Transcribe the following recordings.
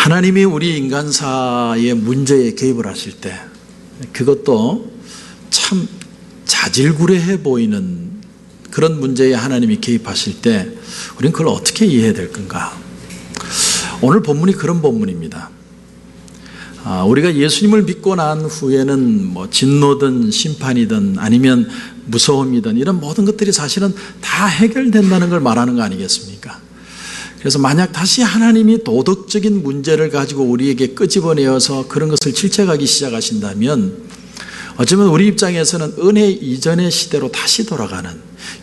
하나님이 우리 인간사의 문제에 개입을 하실 때 그것도 참 자질구레해 보이는 그런 문제에 하나님이 개입하실 때 우리는 그걸 어떻게 이해해야 될 건가? 오늘 본문이 그런 본문입니다. 우리가 예수님을 믿고 난 후에는 진노든 심판이든 아니면 무서움이든 이런 모든 것들이 사실은 다 해결된다는 걸 말하는 거 아니겠습니까? 그래서 만약 다시 하나님이 도덕적인 문제를 가지고 우리에게 끄집어내어서 그런 것을 질책하기 시작하신다면 어쩌면 우리 입장에서는 은혜 이전의 시대로 다시 돌아가는,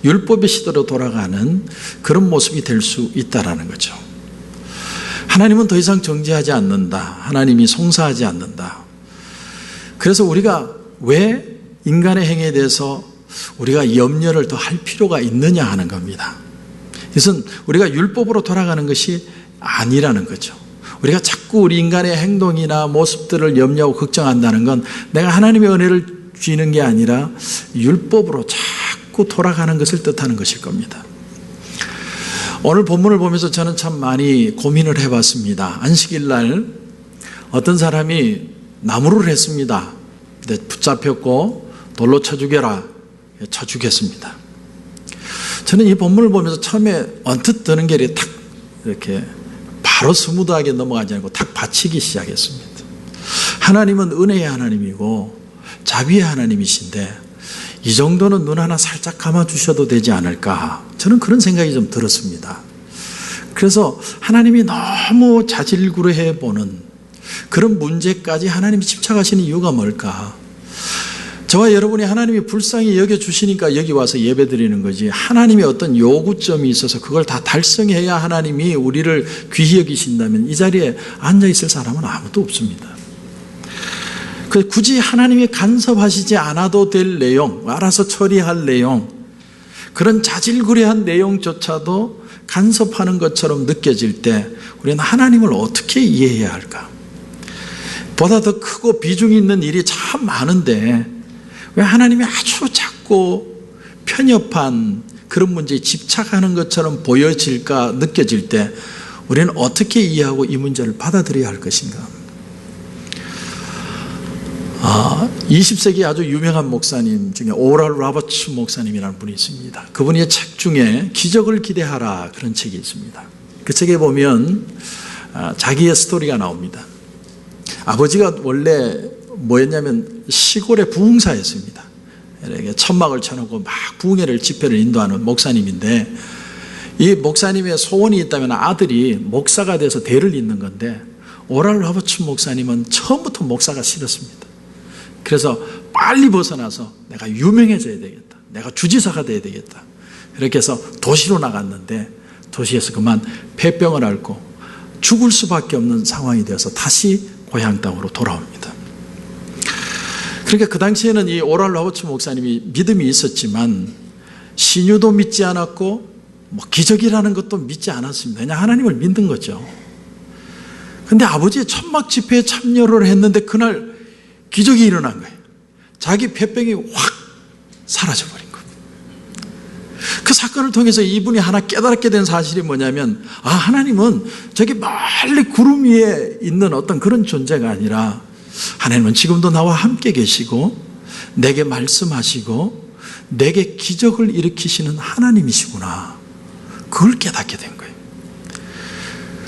율법의 시대로 돌아가는 그런 모습이 될 수 있다는 거죠. 하나님은 더 이상 정죄하지 않는다. 하나님이 송사하지 않는다. 그래서 우리가 왜 인간의 행위에 대해서 우리가 염려를 더 할 필요가 있느냐 하는 겁니다. 이것은 우리가 율법으로 돌아가는 것이 아니라는 거죠. 우리가 자꾸 우리 인간의 행동이나 모습들을 염려하고 걱정한다는 건 내가 하나님의 은혜를 쥐는 게 아니라 율법으로 자꾸 돌아가는 것을 뜻하는 것일 겁니다. 오늘 본문을 보면서 저는 참 많이 고민을 해봤습니다. 안식일 날 어떤 사람이 나무를 했습니다. 근데 붙잡혔고 돌로 쳐 죽여라. 쳐 죽였습니다. 저는 이 본문을 보면서 처음에 언뜻 드는 게 탁 이렇게 바로 스무드하게 넘어가지 않고 탁 받치기 시작했습니다. 하나님은 은혜의 하나님이고 자비의 하나님이신데 이 정도는 눈 하나 살짝 감아주셔도 되지 않을까, 저는 그런 생각이 좀 들었습니다. 그래서 하나님이 너무 자질구레해 보는 그런 문제까지 하나님이 집착하시는 이유가 뭘까? 저와 여러분이 하나님이 불쌍히 여겨주시니까 여기 와서 예배 드리는 거지, 하나님의 어떤 요구점이 있어서 그걸 다 달성해야 하나님이 우리를 귀히 여기신다면 이 자리에 앉아있을 사람은 아무도 없습니다. 굳이 하나님이 간섭하시지 않아도 될 내용, 알아서 처리할 내용, 그런 자질구레한 내용조차도 간섭하는 것처럼 느껴질 때 우리는 하나님을 어떻게 이해해야 할까? 보다 더 크고 비중이 있는 일이 참 많은데 왜 하나님이 아주 작고 편협한 그런 문제에 집착하는 것처럼 보여질까, 느껴질 때 우리는 어떻게 이해하고 이 문제를 받아들여야 할 것인가? 20세기 아주 유명한 목사님 중에 오랄 로버츠 목사님이라는 분이 있습니다. 그분의 책 중에 기적을 기대하라 그런 책이 있습니다. 그 책에 보면 자기의 스토리가 나옵니다. 아버지가 원래 뭐였냐면 시골의 부흥사였습니다. 이렇게 천막을 쳐놓고 막 부흥회를 집회를 인도하는 목사님인데, 이 목사님의 소원이 있다면 아들이 목사가 돼서 대를 잇는 건데 오랄 로버츠 목사님은 처음부터 목사가 싫었습니다. 그래서 빨리 벗어나서 내가 유명해져야 되겠다, 내가 주지사가 돼야 되겠다, 이렇게 해서 도시로 나갔는데 도시에서 그만 폐병을 앓고 죽을 수밖에 없는 상황이 되어서 다시 고향 땅으로 돌아옵니다. 그러니까 그 당시에는 이 오랄 로버츠 목사님이 믿음이 있었지만 신유도 믿지 않았고 기적이라는 것도 믿지 않았습니다. 그냥 하나님을 믿는 거죠. 그런데 아버지의 천막 집회에 참여를 했는데 그날 기적이 일어난 거예요. 자기 폐병이 확 사라져버린 겁니다. 그 사건을 통해서 이분이 하나 깨달게 된 사실이 뭐냐면, 하나님은 저기 멀리 구름 위에 있는 어떤 그런 존재가 아니라 하나님은 지금도 나와 함께 계시고 내게 말씀하시고 내게 기적을 일으키시는 하나님이시구나, 그걸 깨닫게 된 거예요.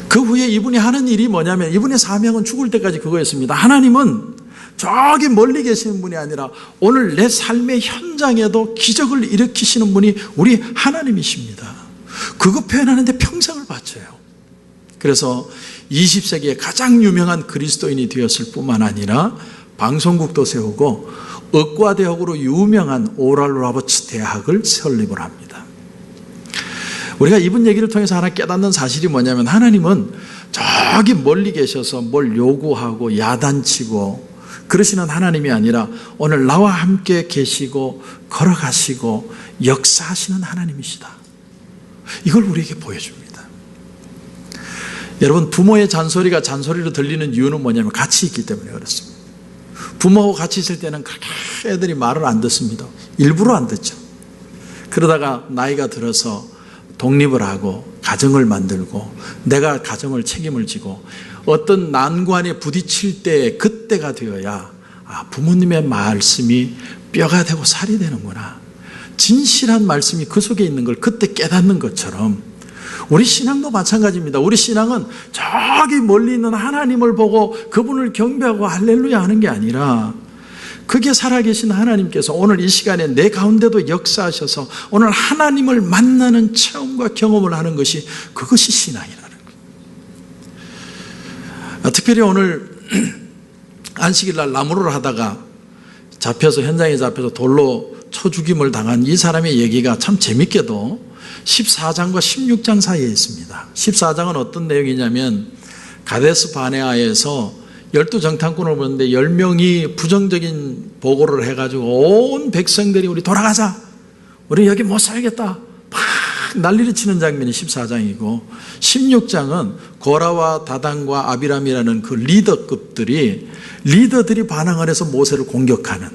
그 후에 이분이 하는 일이 뭐냐면, 이분의 사명은 죽을 때까지 그거였습니다. 하나님은 저기 멀리 계시는 분이 아니라 오늘 내 삶의 현장에도 기적을 일으키시는 분이 우리 하나님이십니다. 그거 표현하는데 평생을 바쳐요. 그래서 20세기에 가장 유명한 그리스도인이 되었을 뿐만 아니라 방송국도 세우고 의과대학으로 유명한 오랄 로버츠 대학을 설립을 합니다. 우리가 이분 얘기를 통해서 하나 깨닫는 사실이 뭐냐면, 하나님은 저기 멀리 계셔서 뭘 요구하고 야단치고 그러시는 하나님이 아니라 오늘 나와 함께 계시고 걸어가시고 역사하시는 하나님이시다, 이걸 우리에게 보여줍니다. 여러분, 부모의 잔소리가 잔소리로 들리는 이유는 뭐냐면 같이 있기 때문에 그렇습니다. 부모하고 같이 있을 때는 그렇게 애들이 말을 안 듣습니다. 일부러 안 듣죠. 그러다가 나이가 들어서 독립을 하고 가정을 만들고 내가 가정을 책임을 지고 어떤 난관에 부딪힐 때 그때가 되어야 부모님의 말씀이 뼈가 되고 살이 되는구나. 진실한 말씀이 그 속에 있는 걸 그때 깨닫는 것처럼 우리 신앙도 마찬가지입니다. 우리 신앙은 저기 멀리 있는 하나님을 보고 그분을 경배하고 할렐루야 하는 게 아니라 그게 살아계신 하나님께서 오늘 이 시간에 내 가운데도 역사하셔서 오늘 하나님을 만나는 체험과 경험을 하는 것이 그것이 신앙이라는 거예요. 특별히 오늘 안식일 날 나무를 하다가 현장에 잡혀서 돌로 쳐 죽임을 당한 이 사람의 얘기가 참 재밌게도 14장과 16장 사이에 있습니다. 14장은 어떤 내용이냐면 가데스 바네아에서 12정탐꾼을 보는데 10명이 부정적인 보고를 해가지고 온 백성들이 우리 돌아가자, 우리 여기 못 살겠다 막 난리를 치는 장면이 14장이고 16장은 고라와 다단과 아비람이라는 그 리더들이 반항을 해서 모세를 공격하는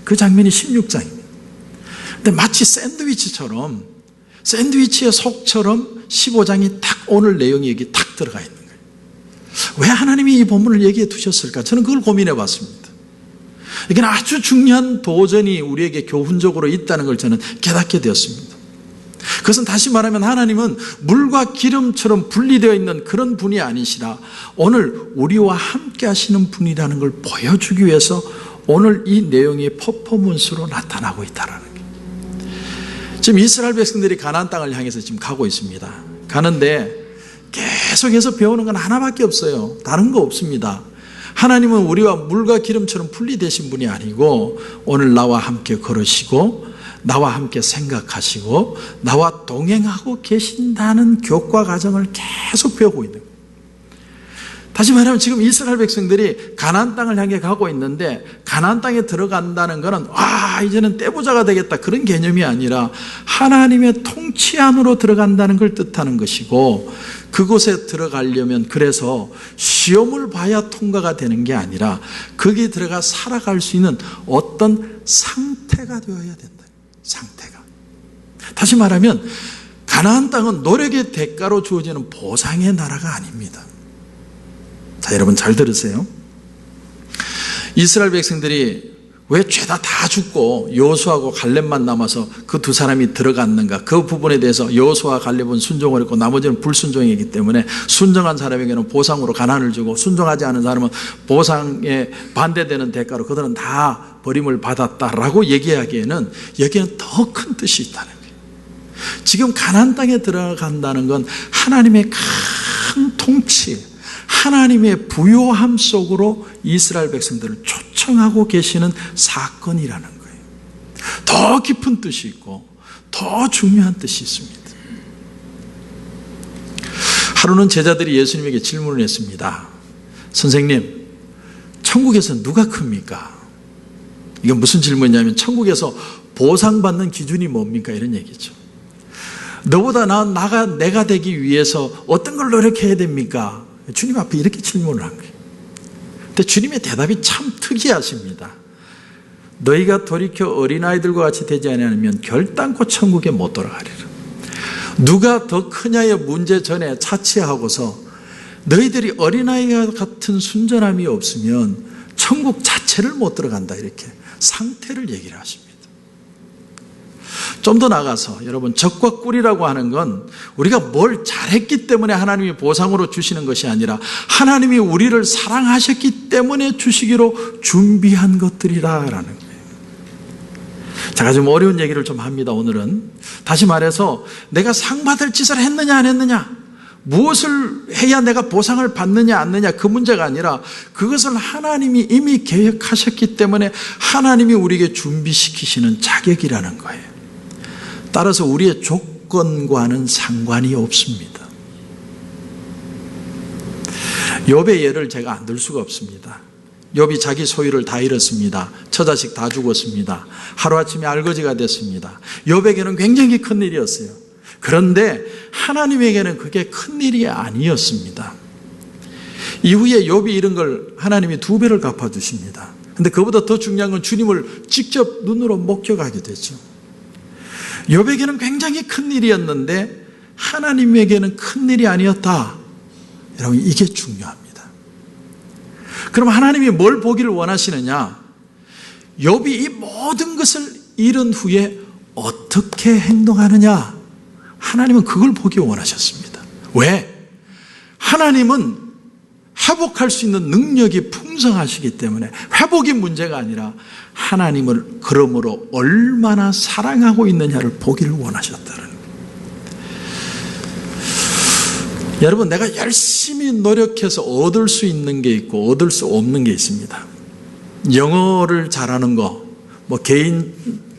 그 장면이 16장입니다. 근데 마치 샌드위치의 속처럼 15장이 딱 오늘 내용이 여기 딱 들어가 있는 거예요. 왜 하나님이 이 본문을 얘기해 두셨을까? 저는 그걸 고민해 봤습니다. 이게 아주 중요한 도전이 우리에게 교훈적으로 있다는 걸 저는 깨닫게 되었습니다. 그것은 다시 말하면 하나님은 물과 기름처럼 분리되어 있는 그런 분이 아니시라 오늘 우리와 함께 하시는 분이라는 걸 보여주기 위해서 오늘 이 내용이 퍼포먼스로 나타나고 있다는 거예요. 지금 이스라엘 백성들이 가나안 땅을 향해서 지금 가고 있습니다. 가는데 계속해서 배우는 건 하나밖에 없어요. 다른 거 없습니다. 하나님은 우리와 물과 기름처럼 분리되신 분이 아니고 오늘 나와 함께 걸으시고 나와 함께 생각하시고 나와 동행하고 계신다는 교과 과정을 계속 배우고 있는 거예요. 다시 말하면 지금 이스라엘 백성들이 가나안 땅을 향해 가고 있는데 가나안 땅에 들어간다는 것은 이제는 떼부자가 되겠다 그런 개념이 아니라 하나님의 통치 안으로 들어간다는 걸 뜻하는 것이고 그곳에 들어가려면 그래서 시험을 봐야 통과가 되는 게 아니라 거기에 들어가 살아갈 수 있는 어떤 상태가 되어야 된다. 상태가. 다시 말하면 가나안 땅은 노력의 대가로 주어지는 보상의 나라가 아닙니다. 자, 여러분 잘 들으세요. 이스라엘 백성들이 왜 죄다 다 죽고 여호수아하고 갈렙만 남아서 그 두 사람이 들어갔는가? 그 부분에 대해서 여호수아와 갈렙은 순종을 했고 나머지는 불순종이기 때문에 순종한 사람에게는 보상으로 가난을 주고 순종하지 않은 사람은 보상에 반대되는 대가로 그들은 다 버림을 받았다라고 얘기하기에는 여기에는 더 큰 뜻이 있다는 거예요. 지금 가나안 땅에 들어간다는 건 하나님의 큰 통치, 하나님의 부요함 속으로 이스라엘 백성들을 초청하고 계시는 사건이라는 거예요. 더 깊은 뜻이 있고 더 중요한 뜻이 있습니다. 하루는 제자들이 예수님에게 질문을 했습니다. 선생님, 천국에서 누가 큽니까? 이건 무슨 질문이냐면 천국에서 보상받는 기준이 뭡니까? 이런 얘기죠. 너보다 내가 되기 위해서 어떤 걸 노력해야 됩니까? 주님 앞에 이렇게 질문을 한 거예요. 근데 주님의 대답이 참 특이하십니다. 너희가 돌이켜 어린아이들과 같이 되지 않으면 결단코 천국에 못 돌아가리라. 누가 더 크냐의 문제 전에 차치하고서 너희들이 어린아이와 같은 순전함이 없으면 천국 자체를 못 들어간다, 이렇게 상태를 얘기를 하십니다. 좀 더 나가서 여러분, 적과 꿀이라고 하는 건 우리가 뭘 잘했기 때문에 하나님이 보상으로 주시는 것이 아니라 하나님이 우리를 사랑하셨기 때문에 주시기로 준비한 것들이라는 거예요. 제가 좀 어려운 얘기를 좀 합니다. 오늘은 다시 말해서 내가 상 받을 짓을 했느냐 안 했느냐, 무엇을 해야 내가 보상을 받느냐 안 받느냐, 그 문제가 아니라 그것을 하나님이 이미 계획하셨기 때문에 하나님이 우리에게 준비시키시는 자격이라는 거예요. 따라서 우리의 조건과는 상관이 없습니다. 욥의 예를 제가 안 들 수가 없습니다. 욥이 자기 소유를 다 잃었습니다. 처자식 다 죽었습니다. 하루아침에 알거지가 됐습니다. 욥에게는 굉장히 큰 일이었어요. 그런데 하나님에게는 그게 큰 일이 아니었습니다. 이후에 욥이 잃은 걸 하나님이 2배를 갚아주십니다. 그런데 그보다 더 중요한 건 주님을 직접 눈으로 목격하게 되죠. 욥에게는 굉장히 큰 일이었는데 하나님에게는 큰일이 아니었다. 여러분, 이게 중요합니다. 그럼 하나님이 뭘 보기를 원하시느냐? 욥이 이 모든 것을 잃은 후에 어떻게 행동하느냐? 하나님은 그걸 보기 원하셨습니다. 왜? 하나님은 회복할 수 있는 능력이 풍성하시기 때문에 회복이 문제가 아니라 하나님을 그러므로 얼마나 사랑하고 있느냐를 보기를 원하셨다는 거예요. 여러분, 내가 열심히 노력해서 얻을 수 있는 게 있고 얻을 수 없는 게 있습니다. 영어를 잘하는 거, 개인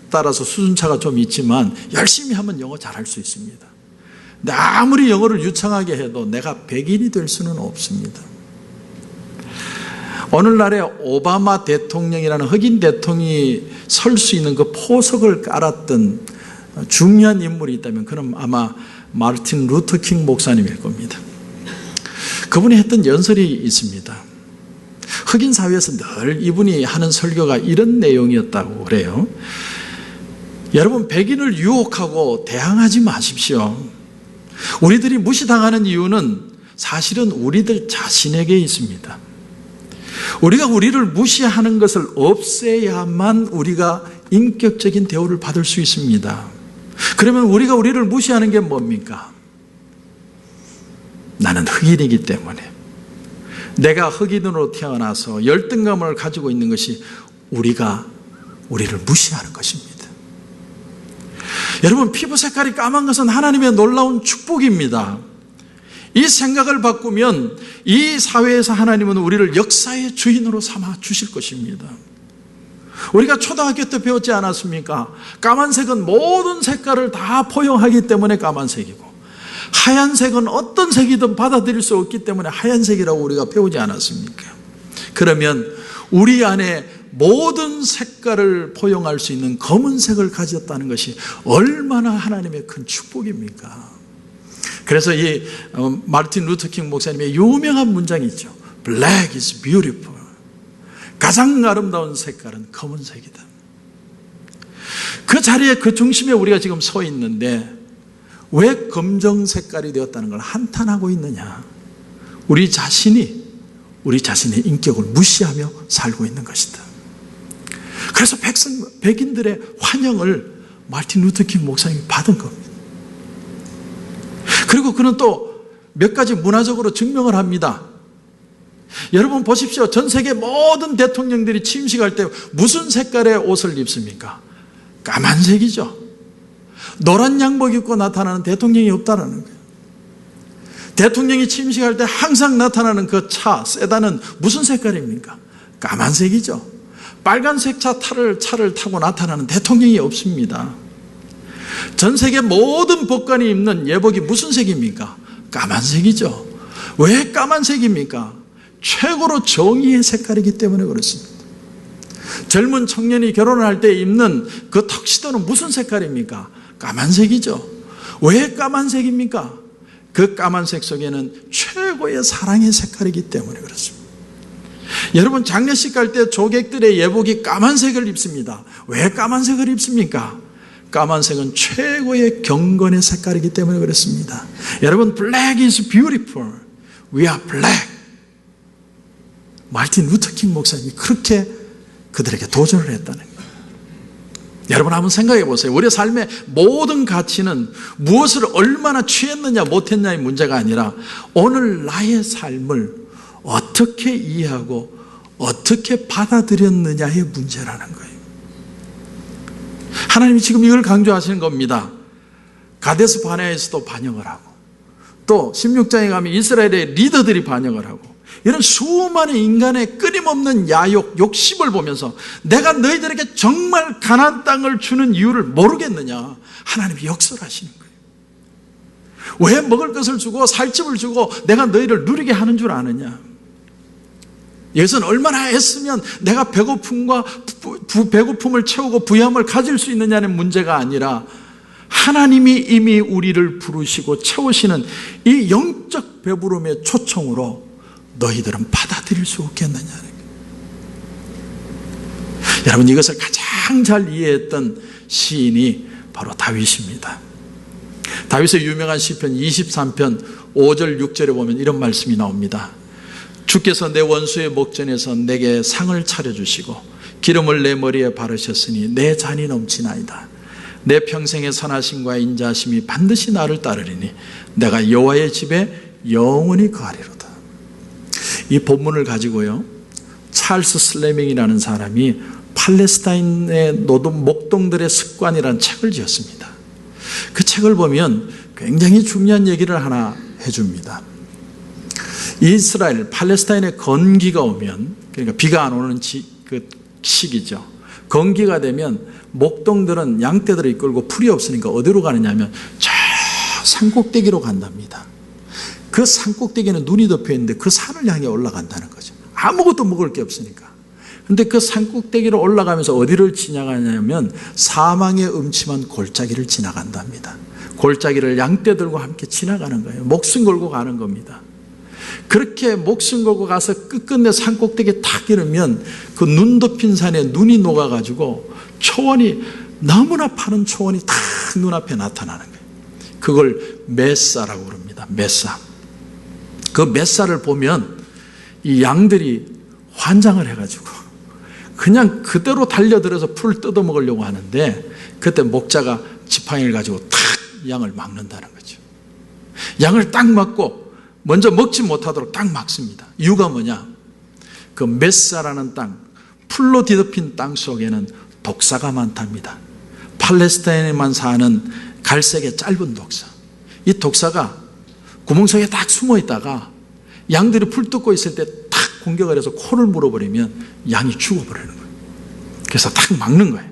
따라서 수준차가 좀 있지만 열심히 하면 영어 잘할 수 있습니다. 근데 아무리 영어를 유창하게 해도 내가 백인이 될 수는 없습니다. 오늘날에 오바마 대통령이라는 흑인 대통령이 설 수 있는 그 포석을 깔았던 중요한 인물이 있다면 그는 아마 마르틴 루터 킹 목사님일 겁니다. 그분이 했던 연설이 있습니다. 흑인 사회에서 늘 이분이 하는 설교가 이런 내용이었다고 그래요. 여러분, 백인을 유혹하고 대항하지 마십시오. 우리들이 무시당하는 이유는 사실은 우리들 자신에게 있습니다. 우리가 우리를 무시하는 것을 없애야만 우리가 인격적인 대우를 받을 수 있습니다. 그러면 우리가 우리를 무시하는 게 뭡니까? 나는 흑인이기 때문에, 내가 흑인으로 태어나서 열등감을 가지고 있는 것이 우리가 우리를 무시하는 것입니다. 여러분, 피부 색깔이 까만 것은 하나님의 놀라운 축복입니다. 이 생각을 바꾸면 이 사회에서 하나님은 우리를 역사의 주인으로 삼아 주실 것입니다. 우리가 초등학교 때 배웠지 않았습니까? 까만색은 모든 색깔을 다 포용하기 때문에 까만색이고, 하얀색은 어떤 색이든 받아들일 수 없기 때문에 하얀색이라고 우리가 배우지 않았습니까? 그러면 우리 안에 모든 색깔을 포용할 수 있는 검은색을 가졌다는 것이 얼마나 하나님의 큰 축복입니까? 그래서 이 마르틴 루터 킹 목사님의 유명한 문장이 있죠. Black is beautiful. 가장 아름다운 색깔은 검은색이다. 그 자리에, 그 중심에 우리가 지금 서 있는데 왜 검정 색깔이 되었다는 걸 한탄하고 있느냐? 우리 자신이 우리 자신의 인격을 무시하며 살고 있는 것이다. 그래서 백인들의 환영을 마르틴 루터 킹 목사님이 받은 겁니다. 그리고 그는 또 몇 가지 문화적으로 증명을 합니다. 여러분 보십시오. 전 세계 모든 대통령들이 취임식할 때 무슨 색깔의 옷을 입습니까? 까만색이죠. 노란 양복 입고 나타나는 대통령이 없다는 거예요. 대통령이 취임식할 때 항상 나타나는 그 차, 세단은 무슨 색깔입니까? 까만색이죠. 빨간색 차를 타고 나타나는 대통령이 없습니다. 전 세계 모든 법관이 입는 예복이 무슨 색입니까? 까만색이죠. 왜 까만색입니까? 최고로 정의의 색깔이기 때문에 그렇습니다. 젊은 청년이 결혼할 때 입는 그 턱시도는 무슨 색깔입니까? 까만색이죠. 왜 까만색입니까? 그 까만색 속에는 최고의 사랑의 색깔이기 때문에 그렇습니다. 여러분, 장례식 갈 때 조객들의 예복이 까만색을 입습니다. 왜 까만색을 입습니까? 까만색은 최고의 경건의 색깔이기 때문에 그렇습니다. 여러분, black is beautiful. We are black. 마르틴 루터 킹 목사님이 그렇게 그들에게 도전을 했다는 거예요. 여러분 한번 생각해 보세요. 우리의 삶의 모든 가치는 무엇을 얼마나 취했느냐 못했냐의 문제가 아니라 오늘 나의 삶을 어떻게 이해하고 어떻게 받아들였느냐의 문제라는 거예요. 하나님이 지금 이걸 강조하시는 겁니다. 가데스 바네아에서도 반영을 하고, 또 16장에 가면 이스라엘의 리더들이 반영을 하고, 이런 수많은 인간의 끊임없는 야욕, 욕심을 보면서 내가 너희들에게 정말 가나안 땅을 주는 이유를 모르겠느냐? 하나님이 역설하시는 거예요. 왜 먹을 것을 주고 살집을 주고 내가 너희를 누리게 하는 줄 아느냐? 이것은 얼마나 애쓰면 내가 배고픔을 채우고 부유함을 가질 수 있느냐는 문제가 아니라 하나님이 이미 우리를 부르시고 채우시는 이 영적 배부름의 초청으로 너희들은 받아들일 수 없겠느냐는 거예요. 여러분, 이것을 가장 잘 이해했던 시인이 바로 다윗입니다. 다윗의 유명한 시편 23편 5절 6절에 보면 이런 말씀이 나옵니다. 주께서 내 원수의 목전에서 내게 상을 차려주시고 기름을 내 머리에 바르셨으니 내 잔이 넘치나이다. 내 평생의 선하심과 인자하심이 반드시 나를 따르리니 내가 여호와의 집에 영원히 거하리로다. 이 본문을 가지고요, 찰스 슬래밍이라는 사람이 팔레스타인의 노동 목동들의 습관이라는 책을 지었습니다. 그 책을 보면 굉장히 중요한 얘기를 하나 해줍니다. 이스라엘, 팔레스타인의 건기가 오면, 그러니까 비가 안 오는 그 시기죠. 건기가 되면 목동들은 양떼들을 이끌고 풀이 없으니까 어디로 가느냐 하면 저 산꼭대기로 간답니다. 그 산꼭대기는 눈이 덮여 있는데 그 산을 향해 올라간다는 거죠. 아무것도 먹을 게 없으니까. 그런데 그 산꼭대기로 올라가면서 어디를 지나가냐면 사망의 음침한 골짜기를 지나간답니다. 골짜기를 양떼들과 함께 지나가는 거예요. 목숨 걸고 가는 겁니다. 그렇게 목숨 걸고 가서 끝끝내 산꼭대기에 탁 이르면 그 눈 덮인 산에 눈이 녹아가지고 초원이, 너무나 파란 초원이 탁 눈앞에 나타나는 거예요. 그걸 메사라고 부릅니다. 메사. 그 메사를 보면 이 양들이 환장을 해가지고 그냥 그대로 달려들어서 풀을 뜯어먹으려고 하는데, 그때 목자가 지팡이를 가지고 탁 양을 막는다는 거죠. 양을 딱 막고 먼저 먹지 못하도록 딱 막습니다. 이유가 뭐냐? 그 메사라는 땅, 풀로 뒤덮인 땅 속에는 독사가 많답니다. 팔레스타인에만 사는 갈색의 짧은 독사. 이 독사가 구멍 속에 딱 숨어 있다가 양들이 풀 뜯고 있을 때 탁 공격을 해서 코를 물어버리면 양이 죽어버리는 거예요. 그래서 딱 막는 거예요.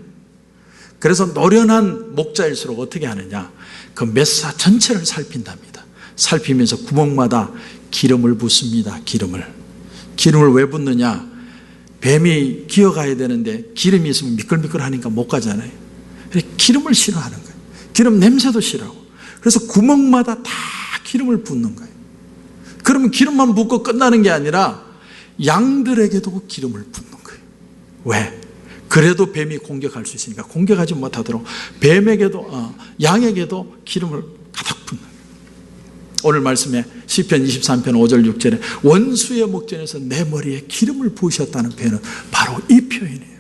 그래서 노련한 목자일수록 어떻게 하느냐? 그 메사 전체를 살핀답니다. 살피면서 구멍마다 기름을 붓습니다. 기름을 왜 붓느냐? 뱀이 기어가야 되는데 기름이 있으면 미끌미끌하니까 못 가잖아요. 그래서 기름을 싫어하는 거예요. 기름 냄새도 싫어하고. 그래서 구멍마다 다 기름을 붓는 거예요. 그러면 기름만 붓고 끝나는 게 아니라 양들에게도 기름을 붓는 거예요. 왜? 그래도 뱀이 공격할 수 있으니까 공격하지 못하도록 양에게도 기름을 가득 붓는 거예요. 오늘 말씀에 시편 23편 5절 6절에 원수의 목전에서 내 머리에 기름을 부으셨다는 표현은 바로 이 표현이에요.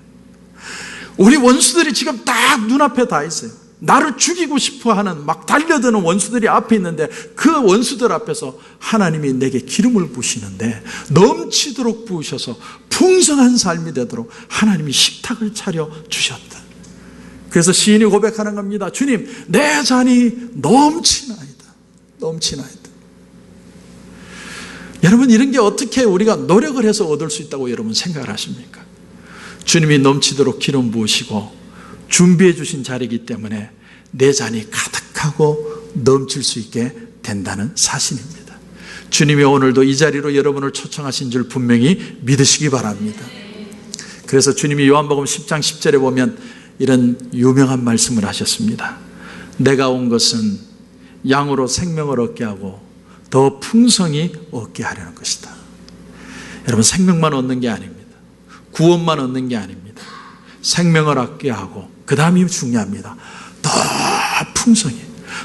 우리 원수들이 지금 딱 눈앞에 다 있어요. 나를 죽이고 싶어하는 막 달려드는 원수들이 앞에 있는데 그 원수들 앞에서 하나님이 내게 기름을 부으시는데 넘치도록 부으셔서 풍성한 삶이 되도록 하나님이 식탁을 차려 주셨다. 그래서 시인이 고백하는 겁니다. 주님, 내 잔이 넘치나이다. 여러분, 이런 게 어떻게 우리가 노력을 해서 얻을 수 있다고 여러분 생각을 하십니까? 주님이 넘치도록 기름 부으시고 준비해 주신 자리이기 때문에 내 잔이 가득하고 넘칠 수 있게 된다는 사실입니다. 주님이 오늘도 이 자리로 여러분을 초청하신 줄 분명히 믿으시기 바랍니다. 그래서 주님이 요한복음 10장 10절에 보면 이런 유명한 말씀을 하셨습니다. 내가 온 것은 양으로 생명을 얻게 하고 더 풍성히 얻게 하려는 것이다. 여러분, 생명만 얻는 게 아닙니다. 구원만 얻는 게 아닙니다. 생명을 얻게 하고 그 다음이 중요합니다.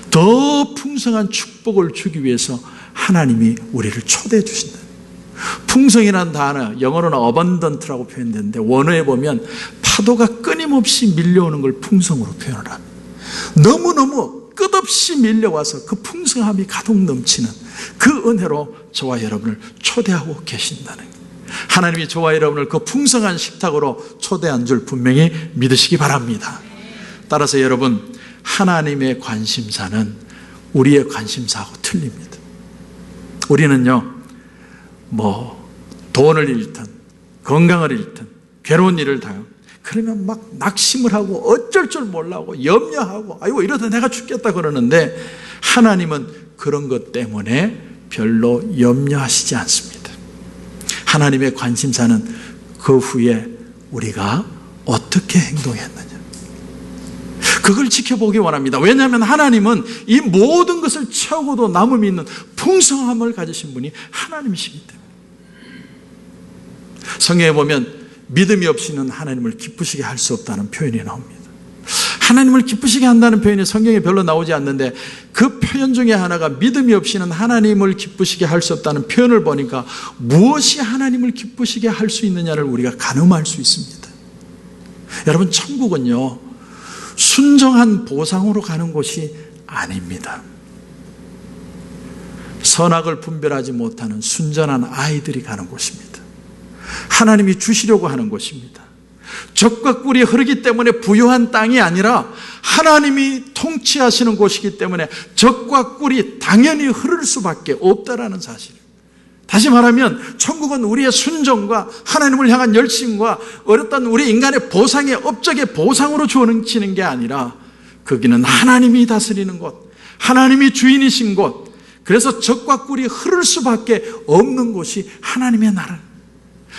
더 풍성한 축복을 주기 위해서 하나님이 우리를 초대해 주신다. 풍성이라는 단어, 영어로는 abundant라고 표현되는데 원어에 보면 파도가 끊임없이 밀려오는 걸 풍성으로 표현을 합니다. 너무너무 끝없이 밀려와서 그 풍성함이 가득 넘치는 그 은혜로 저와 여러분을 초대하고 계신다는 거예요. 하나님이 저와 여러분을 그 풍성한 식탁으로 초대한 줄 분명히 믿으시기 바랍니다. 따라서 여러분, 하나님의 관심사는 우리의 관심사하고 틀립니다. 우리는요, 돈을 잃든 건강을 잃든 괴로운 일을 당하고 그러면 막 낙심을 하고 어쩔 줄 몰라하고 염려하고 아이고 이러다 내가 죽겠다 그러는데 하나님은 그런 것 때문에 별로 염려하시지 않습니다. 하나님의 관심사는 그 후에 우리가 어떻게 행동했느냐, 그걸 지켜보기 원합니다. 왜냐하면 하나님은 이 모든 것을 채우고도 남음이 있는 풍성함을 가지신 분이 하나님이시기 때문에. 성경에 보면 믿음이 없이는 하나님을 기쁘시게 할 수 없다는 표현이 나옵니다. 하나님을 기쁘시게 한다는 표현이 성경에 별로 나오지 않는데 그 표현 중에 하나가 믿음이 없이는 하나님을 기쁘시게 할 수 없다는 표현을 보니까 무엇이 하나님을 기쁘시게 할 수 있느냐를 우리가 가늠할 수 있습니다. 여러분, 천국은요, 순정한 보상으로 가는 곳이 아닙니다. 선악을 분별하지 못하는 순전한 아이들이 가는 곳입니다. 하나님이 주시려고 하는 곳입니다. 적과 꿀이 흐르기 때문에 부유한 땅이 아니라 하나님이 통치하시는 곳이기 때문에 적과 꿀이 당연히 흐를 수밖에 없다라는 사실. 다시 말하면 천국은 우리의 순종과 하나님을 향한 열심과 어렸던 우리 인간의 보상의 업적의 보상으로 주어지는 게 아니라 거기는 하나님이 다스리는 곳, 하나님이 주인이신 곳, 그래서 적과 꿀이 흐를 수밖에 없는 곳이 하나님의 나라.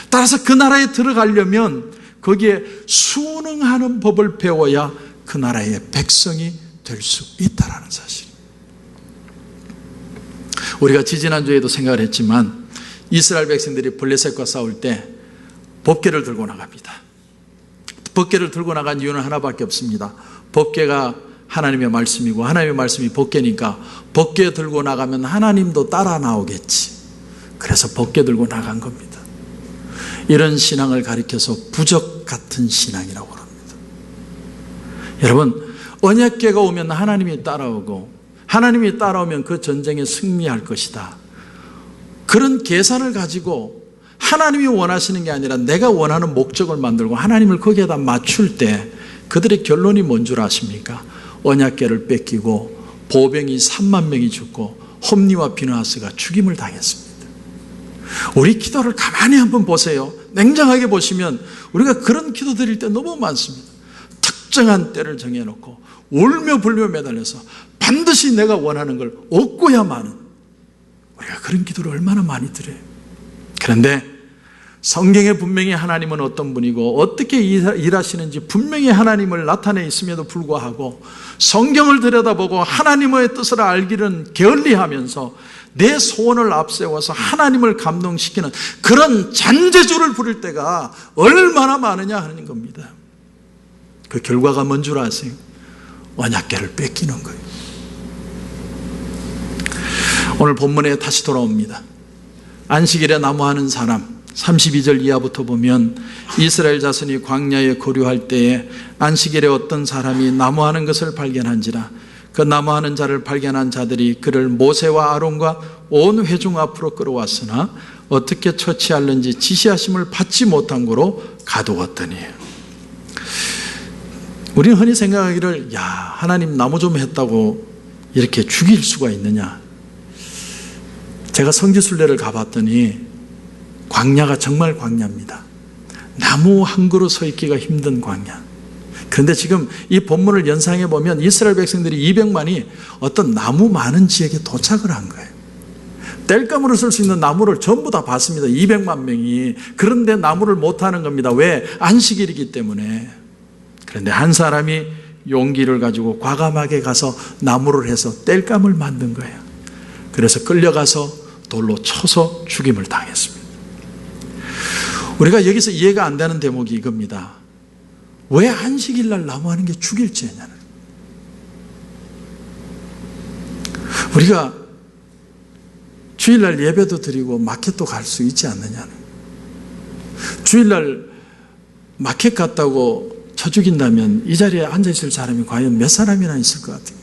따라서 그 나라에 들어가려면 거기에 순응하는 법을 배워야 그 나라의 백성이 될 수 있다는 사실. 우리가 지지난주에도 생각을 했지만 이스라엘 백성들이 블레셋과 싸울 때 법궤를 들고 나갑니다. 법궤를 들고 나간 이유는 하나밖에 없습니다. 법궤가 하나님의 말씀이고 하나님의 말씀이 법궤니까 법궤 들고 나가면 하나님도 따라 나오겠지. 그래서 법궤 들고 나간 겁니다. 이런 신앙을 가리켜서 부적 같은 신앙이라고 합니다. 여러분, 언약궤가 오면 하나님이 따라오고 하나님이 따라오면 그 전쟁에 승리할 것이다. 그런 계산을 가지고 하나님이 원하시는 게 아니라 내가 원하는 목적을 만들고 하나님을 거기에다 맞출 때 그들의 결론이 뭔 줄 아십니까? 언약궤를 뺏기고 보병이 3만 명이 죽고 홈니와 비느하스가 죽임을 당했습니다. 우리 기도를 가만히 한번 보세요. 냉정하게 보시면 우리가 그런 기도 드릴 때 너무 많습니다. 특정한 때를 정해놓고 울며 불며 매달려서 반드시 내가 원하는 걸 얻고야만은 우리가 그런 기도를 얼마나 많이 드려요. 그런데 성경에 분명히 하나님은 어떤 분이고 어떻게 일하시는지 분명히 하나님을 나타내 있음에도 불구하고 성경을 들여다보고 하나님의 뜻을 알기는 게을리하면서 내 소원을 앞세워서 하나님을 감동시키는 그런 잔재주를 부릴 때가 얼마나 많으냐 하는 겁니다. 그 결과가 뭔 줄 아세요? 언약궤를 뺏기는 거예요. 오늘 본문에 다시 돌아옵니다. 안식일에 나무하는 사람 32절 이하부터 보면 이스라엘 자손이 광야에 거류할 때에 안식일에 어떤 사람이 나무하는 것을 발견한지라 그 나무하는 자를 발견한 자들이 그를 모세와 아론과 온 회중 앞으로 끌어왔으나 어떻게 처치할는지 지시하심을 받지 못한 거로 가두었더니. 우리는 흔히 생각하기를 야, 하나님 나무 좀 했다고 이렇게 죽일 수가 있느냐. 제가 성지순례를 가봤더니 광야가 정말 광야입니다. 나무 한 그루 서 있기가 힘든 광야. 그런데 지금 이 본문을 연상해 보면 이스라엘 백성들이 200만이 어떤 나무 많은 지역에 도착을 한 거예요. 땔감으로 쓸 수 있는 나무를 전부 다 봤습니다. 200만 명이. 그런데 나무를 못 하는 겁니다. 왜? 안식일이기 때문에. 그런데 한 사람이 용기를 가지고 과감하게 가서 나무를 해서 땔감을 만든 거예요. 그래서 끌려가서 돌로 쳐서 죽임을 당했습니다. 우리가 여기서 이해가 안 되는 대목이 이겁니다. 왜 안식일 날 나무하는 게 죽일죄냐는. 우리가 주일날 예배도 드리고 마켓도 갈 수 있지 않느냐는. 주일날 마켓 갔다고 쳐 죽인다면 이 자리에 앉아있을 사람이 과연 몇 사람이나 있을 것 같아요.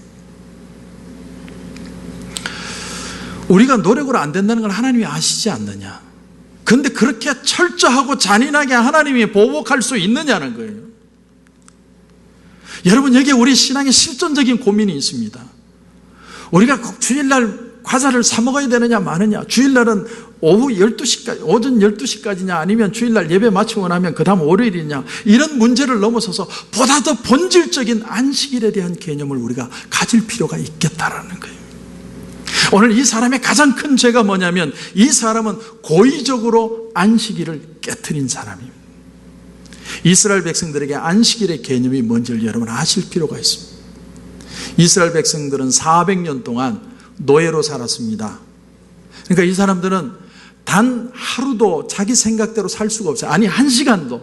우리가 노력으로 안 된다는 걸 하나님이 아시지 않느냐. 그런데 그렇게 철저하고 잔인하게 하나님이 보복할 수 있느냐는 거예요. 여러분, 여기에 우리 신앙의 실존적인 고민이 있습니다. 우리가 꼭 주일날 과자를 사 먹어야 되느냐 마느냐, 주일날은 오후 12시까지, 오전 12시까지냐, 아니면 주일날 예배 마치고 나면 그 다음 월요일이냐, 이런 문제를 넘어서서 보다 더 본질적인 안식일에 대한 개념을 우리가 가질 필요가 있겠다라는 거예요. 오늘 이 사람의 가장 큰 죄가 뭐냐면 이 사람은 고의적으로 안식일을 깨트린 사람입니다. 이스라엘 백성들에게 안식일의 개념이 뭔지를 여러분 아실 필요가 있습니다. 이스라엘 백성들은 400년 동안 노예로 살았습니다. 그러니까 이 사람들은 단 하루도 자기 생각대로 살 수가 없어요. 아니, 한 시간도.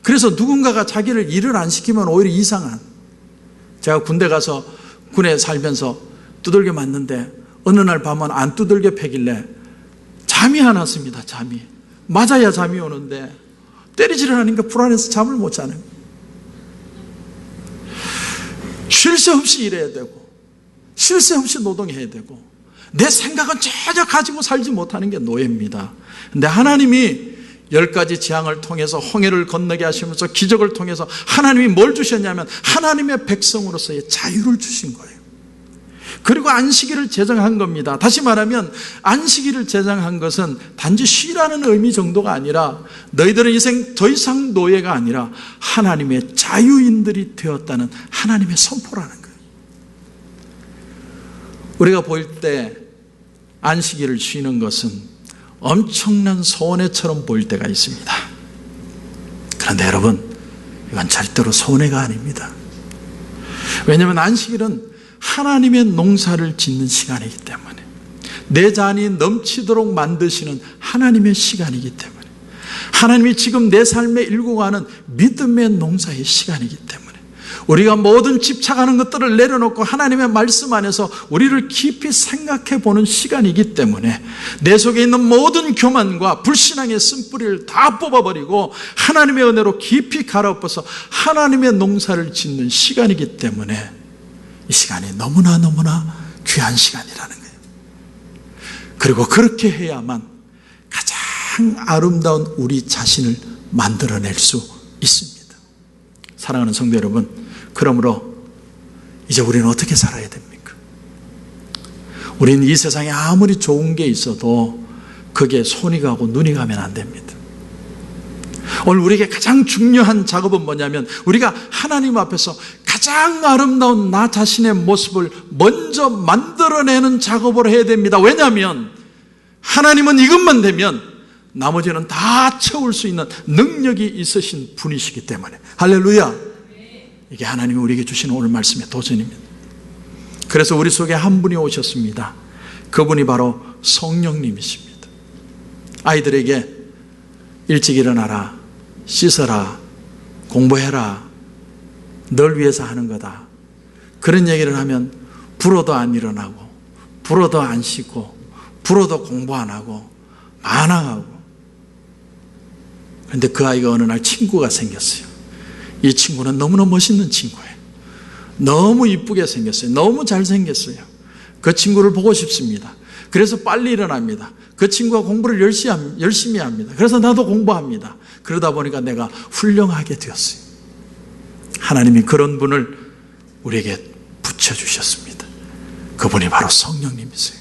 그래서 누군가가 자기를 일을 안 시키면 오히려 이상한. 제가 군대 가서 군에 살면서 두들겨 맞는데 어느 날 밤은 안 두들겨 패길래 잠이 안 왔습니다. 잠이. 맞아야 잠이 오는데 때리지를 않으니까 불안해서 잠을 못 자는 거예요. 쉴 새 없이 일해야 되고 쉴 새 없이 노동해야 되고 내 생각은 전혀 가지고 살지 못하는 게 노예입니다. 근데 하나님이 10가지 재앙을 통해서 홍해를 건너게 하시면서 기적을 통해서 하나님이 뭘 주셨냐면 하나님의 백성으로서의 자유를 주신 거예요. 그리고 안식일을 제정한 겁니다. 다시 말하면 안식일을 제정한 것은 단지 쉬라는 의미 정도가 아니라 너희들은 인생 더 이상 노예가 아니라 하나님의 자유인들이 되었다는 하나님의 선포라는 거예요. 우리가 볼 때 안식일을 쉬는 것은 엄청난 손해처럼 보일 때가 있습니다. 그런데 여러분, 이건 절대로 손해가 아닙니다. 왜냐하면 안식일은 하나님의 농사를 짓는 시간이기 때문에, 내 잔이 넘치도록 만드시는 하나님의 시간이기 때문에, 하나님이 지금 내 삶에 일고 가는 믿음의 농사의 시간이기 때문에, 우리가 모든 집착하는 것들을 내려놓고 하나님의 말씀 안에서 우리를 깊이 생각해 보는 시간이기 때문에 내 속에 있는 모든 교만과 불신앙의 쓴뿌리를 다 뽑아버리고 하나님의 은혜로 깊이 갈아엎어서 하나님의 농사를 짓는 시간이기 때문에 이 시간이 너무나 귀한 시간이라는 거예요. 그리고 그렇게 해야만 가장 아름다운 우리 자신을 만들어낼 수 있습니다. 사랑하는 성도 여러분, 그러므로 이제 우리는 어떻게 살아야 됩니까? 우리는 이 세상에 아무리 좋은 게 있어도 그게 손이 가고 눈이 가면 안 됩니다. 오늘 우리에게 가장 중요한 작업은 뭐냐면 우리가 하나님 앞에서 가장 아름다운 나 자신의 모습을 먼저 만들어내는 작업을 해야 됩니다. 왜냐하면 하나님은 이것만 되면 나머지는 다 채울 수 있는 능력이 있으신 분이시기 때문에. 할렐루야. 이게 하나님이 우리에게 주시는 오늘 말씀의 도전입니다. 그래서 우리 속에 한 분이 오셨습니다. 그분이 바로 성령님이십니다. 아이들에게 일찍 일어나라, 씻어라, 공부해라, 널 위해서 하는 거다, 그런 얘기를 하면 불어도 안 일어나고 불어도 안 씻고 불어도 공부 안 하고 만항하고. 그런데 그 아이가 어느 날 친구가 생겼어요. 이 친구는 너무나 멋있는 친구예요. 너무 이쁘게 생겼어요. 너무 잘생겼어요. 그 친구를 보고 싶습니다. 그래서 빨리 일어납니다. 그 친구가 공부를 열심히 합니다. 그래서 나도 공부합니다. 그러다 보니까 내가 훌륭하게 되었어요. 하나님이 그런 분을 우리에게 붙여주셨습니다. 그분이 바로 성령님이세요.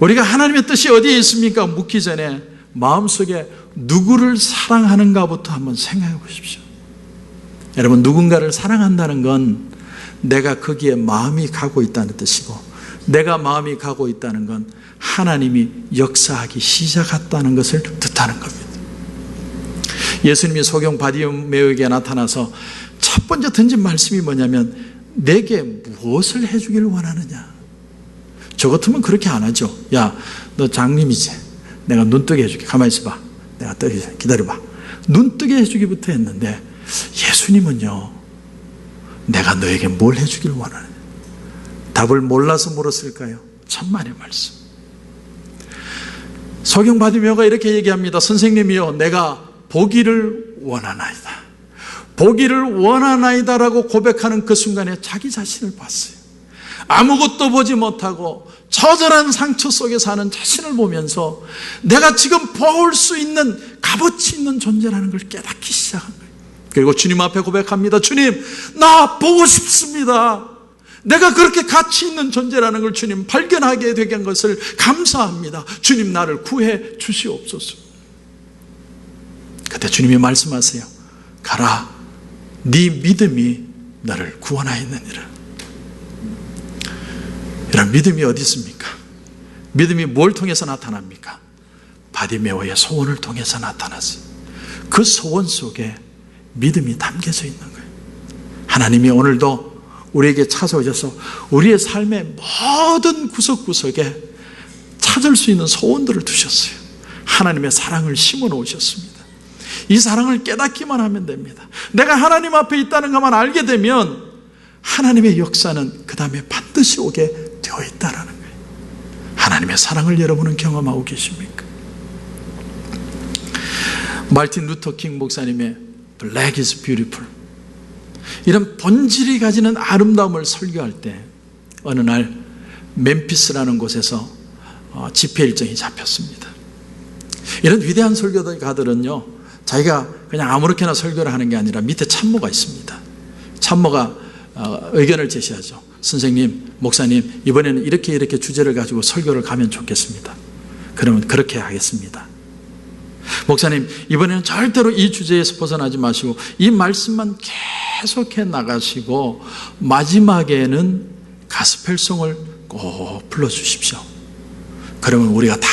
우리가 하나님의 뜻이 어디에 있습니까? 묻기 전에 마음속에 누구를 사랑하는가부터 한번 생각해 보십시오. 여러분, 누군가를 사랑한다는 건 내가 거기에 마음이 가고 있다는 뜻이고, 내가 마음이 가고 있다는 건 하나님이 역사하기 시작했다는 것을 뜻하는 겁니다. 예수님이 소경 바디메오에게 나타나서 첫 번째 던진 말씀이 뭐냐면 내게 무엇을 해주기를 원하느냐. 저 같으면 그렇게 안 하죠. 야, 너 장님이지? 내가 눈뜨게 해줄게. 가만히 있어봐. 내가 뜨게 기다려봐. 눈뜨게 해주기부터 했는데 예수님은요, 내가 너에게 뭘 해주길 원하느냐. 답을 몰라서 물었을까요? 천만의 말씀. 소경 바디메오가 이렇게 얘기합니다. 선생님이요, 내가 보기를 원하나이다. 보기를 원하나이다라고 고백하는 그 순간에 자기 자신을 봤어요. 아무것도 보지 못하고 처절한 상처 속에 사는 자신을 보면서 내가 지금 볼 수 있는 값어치 있는 존재라는 걸 깨닫기 시작한 거예요. 그리고 주님 앞에 고백합니다. 주님, 나 보고 싶습니다. 내가 그렇게 가치 있는 존재라는 걸 주님 발견하게 되게 한 것을 감사합니다. 주님, 나를 구해 주시옵소서. 그때 주님이 말씀하세요. 가라, 네 믿음이 너를 구원하였느니라. 여러분, 믿음이 어디 있습니까? 믿음이 뭘 통해서 나타납니까? 바디메오의 소원을 통해서 나타났어요. 그 소원 속에 믿음이 담겨져 있는 거예요. 하나님이 오늘도 우리에게 찾아오셔서 우리의 삶의 모든 구석구석에 찾을 수 있는 소원들을 두셨어요. 하나님의 사랑을 심어 놓으셨습니다. 이 사랑을 깨닫기만 하면 됩니다. 내가 하나님 앞에 있다는 것만 알게 되면 하나님의 역사는 그 다음에 반드시 오게 되어 있다라는 거예요. 하나님의 사랑을 여러분은 경험하고 계십니까? 마르틴 루터 킹 목사님의 Black is beautiful, 이런 본질이 가지는 아름다움을 설교할 때 어느 날 멤피스라는 곳에서 집회 일정이 잡혔습니다. 이런 위대한 설교가들은요, 자기가 그냥 아무렇게나 설교를 하는 게 아니라 밑에 참모가 있습니다. 참모가 의견을 제시하죠. 선생님, 목사님, 이번에는 이렇게 주제를 가지고 설교를 가면 좋겠습니다. 그러면 그렇게 하겠습니다. 목사님, 이번에는 절대로 이 주제에서 벗어나지 마시고 이 말씀만 계속해 나가시고 마지막에는 가스펠송을 꼭 불러주십시오. 그러면 우리가 다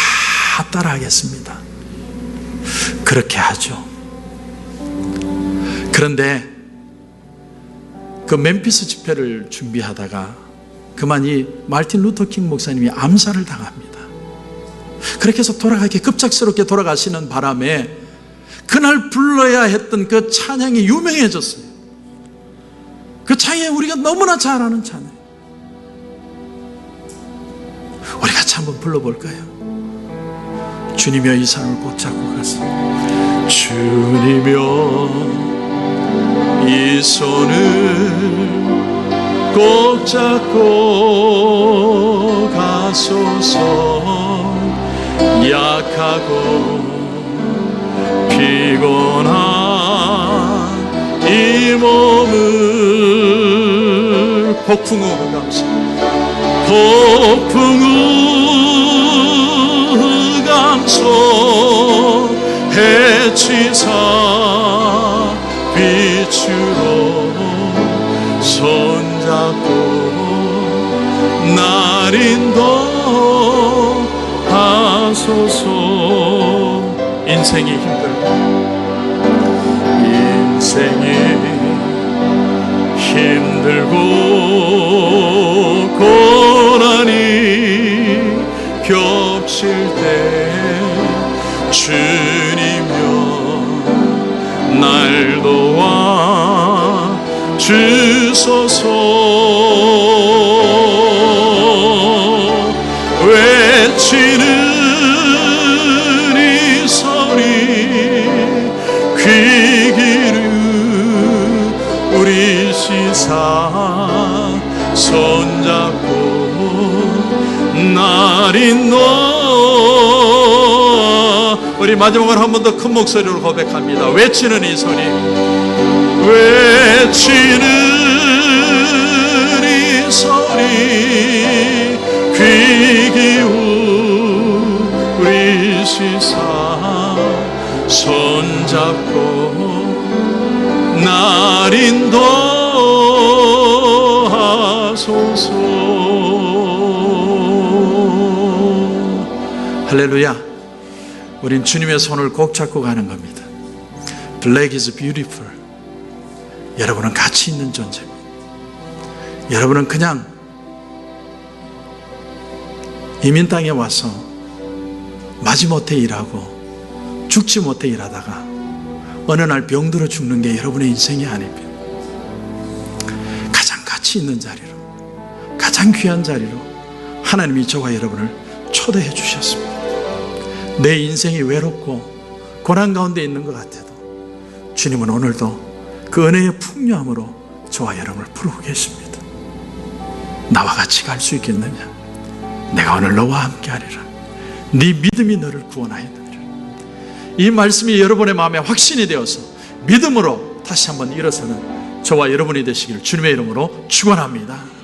따라하겠습니다. 그렇게 하죠. 그런데 그 멤피스 집회를 준비하다가 그만 이 마르틴 루터 킹 목사님이 암살을 당합니다. 그렇게 해서 급작스럽게 돌아가시는 바람에 그날 불러야 했던 그 찬양이 유명해졌어요. 그 찬양, 우리가 너무나 잘 아는 찬양, 우리 같이 한번 불러볼까요? 주님여 이 산을 꼭 잡고 가서, 주님여 이 손을 꼭 잡고 가소서. 약하고 피곤한 이 몸을 폭풍우 감소 해치사 빛으로 손잡고 날 인도하소서. 인생이 힘들고 고난이 겹칠 때 주님여 날 도와 주소서. 외치는 이 소리 귀 기울여 우리 시사 손잡고 날 인도하. 우리 마지막으로 한 번 더 큰 목소리로 고백합니다. 외치는 이 소리, 외치는 이 소리 귀 기울이시사 손잡고 날 인도하소서. 할렐루야. 우린 주님의 손을 꼭 잡고 가는 겁니다. Black is beautiful. 여러분은 가치 있는 존재입니다. 여러분은 그냥 이민 땅에 와서 마지못해 일하고 죽지 못해 일하다가 어느 날 병들어 죽는 게 여러분의 인생이 아닙니다. 가장 가치 있는 자리로, 가장 귀한 자리로 하나님이 저와 여러분을 초대해 주셨습니다. 내 인생이 외롭고 고난 가운데 있는 것 같아도 주님은 오늘도 그 은혜의 풍요함으로 저와 여러분을 부르고 계십니다. 나와 같이 갈 수 있겠느냐? 내가 오늘 너와 함께 하리라. 네 믿음이 너를 구원하였느니라. 이 말씀이 여러분의 마음에 확신이 되어서 믿음으로 다시 한번 일어서는 저와 여러분이 되시기를 주님의 이름으로 축원합니다.